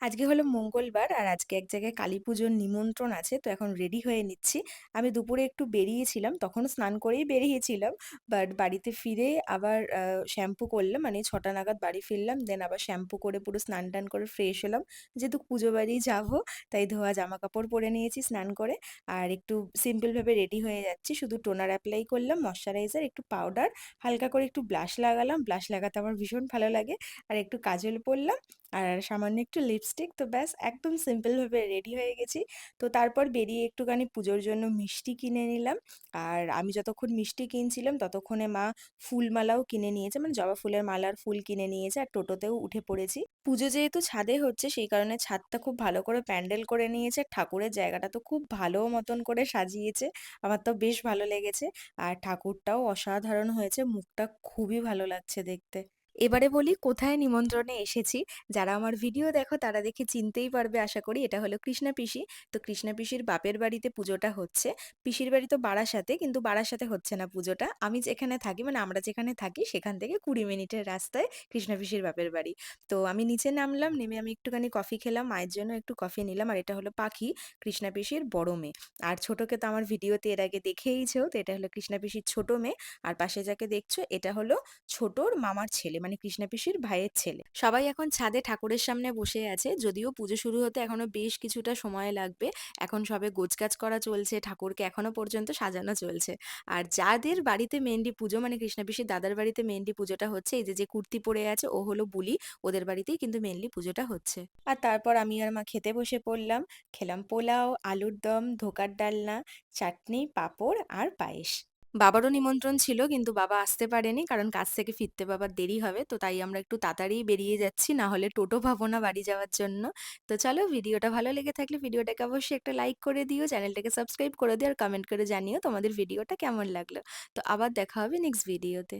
আজকে হলো মঙ্গলবার আর আজকে এক জায়গায় কালীপুজোর নিমন্ত্রণ আছে। তো এখন রেডি হয়ে নিচ্ছি। আমি দুপুরে একটু বেরিয়েছিলাম। তখনও স্নান করেই বেরিয়েছিলাম। বাট বাড়িতে ফিরে আবার শ্যাম্পু করলাম। মানে ৬ঃ০০ নাগাদ বাড়ি ফিরলাম। দেন আবার শ্যাম্পু করে পুরো স্নান-টান করে ফ্রেশ হলাম। যেহেতু পুজো বাড়ি যাবো, তাই ধোয়া জামাকাপড় পরে নিয়েছি স্নান করে। আর একটু সিম্পল ভাবে রেডি হয়ে যাচ্ছি। শুধু টোনার এপ্লাই করলাম, ময়েশ্চারাইজার, একটু পাউডার, হালকা করে একটু ব্লাশ লাগালাম। ব্লাশ লাগাতে আমার ভীষণ ভালো লাগে। আর একটু কাজল পরলাম। আর সামান্য একটু লিপস্টিক। তো ব্যাস একদম সিম্পল ভাবে রেডি হয়ে গেছি। তো তারপর বেরিয়ে একটুখানি পুজোর জন্য মিষ্টি কিনে নিলাম। আর আমি যতক্ষণ মিষ্টি কিনছিলাম ততক্ষণে মা ফুলমালাও কিনে নিয়েছে। মানে জবা ফুলের মালার ফুল কিনে নিয়েছে আর টোটোতেও উঠে পড়েছি। পুজো যেহেতু ছাদে হচ্ছে সেই কারণে ছাদটা খুব ভালো করে প্যান্ডেল করে নিয়েছে। ঠাকুরের জায়গাটা তো খুব ভালো মতন করে সাজিয়েছে। আমার তো বেশ ভালো লেগেছে। আর ঠাকুরটাও অসাধারণ হয়েছে। মুখটা খুবই ভালো লাগছে দেখতে। এবারে বলি কোথায় নিমন্ত্রণে এসেছি। যারা আমার ভিডিও দেখো তারা দেখে চিনতেই পারবে আশা করি। এটা হলো কৃষ্ণা পিসি। তো কৃষ্ণা পিসির বাপের বাড়িতে পুজোটা হচ্ছে। পিসির বাড়ি তো বারাসাতে, কিন্তু বারাসাতে হচ্ছে না পুজোটা। আমি যেখানে থাকি মানে আমরা যেখানে থাকি সেখান থেকে ২০ মিনিটের রাস্তায় কৃষ্ণা পিসির বাপের বাড়ি। তো আমি নিচে নামলাম, নেমে আমি একটুখানি কফি খেলাম, মায়ের জন্য একটু কফি নিলাম। আর এটা হলো পাখি, কৃষ্ণা পিসির বড় মেয়ে। আর ছোটকে তো আমার ভিডিওতে এর আগে দেখেইছো। তো এটা হলো কৃষ্ণা পিসির ছোট মেয়ে। আর পাশে যাকে দেখছো এটা হলো ছোটর মামার ছেলে, মানে কৃষ্ণা পিসির ভাইয়ের ছেলে। সবাই এখন ছাদে ঠাকুরের সামনে বসে আছে। যদিও পুজো শুরু হতে এখনো বেশ কিছুটা সময় লাগবে। এখন সবে গোছগাছ করা চলছে, ঠাকুরকে এখনো পর্যন্ত সাজানো চলছে। আর যাদের বাড়িতে মেইনলি পুজো, মানে কৃষ্ণা পিসির দাদার বাড়িতে মেইনলি পুজোটা হচ্ছে, এই যে যে কুর্তি পরে আছে ও হলো বুলি। ওদের বাড়িতেই কিন্তু মেইনলি পুজোটা হচ্ছে। আর তারপর আমি আর মা খেতে বসে পড়লাম। খেলাম পোলাও, আলুর দম, ধোকার ডালনা, চাটনি, পাঁপড় আর পায়েস। বাবারও নিমন্ত্রণ ছিল, কিন্তু বাবা আসতে পারেনি কারণ কাজ থেকে ফিরতে বাবার দেরি হবে। তো তাই আমরা একটু তাড়াতাড়ি বেরিয়ে যাচ্ছি, না হলে টোটো পাবো না বাড়ি যাওয়ার জন্য। তো চলো, ভিডিওটা ভালো লেগে থাকলে ভিডিওটাকে অবশ্যই একটা লাইক করে দিও, চ্যানেলটাকে সাবস্ক্রাইব করে দিও আর কমেন্ট করে জানিও তোমাদের ভিডিওটা কেমন লাগলো। তো আবার দেখা হবে নেক্সট ভিডিওতে।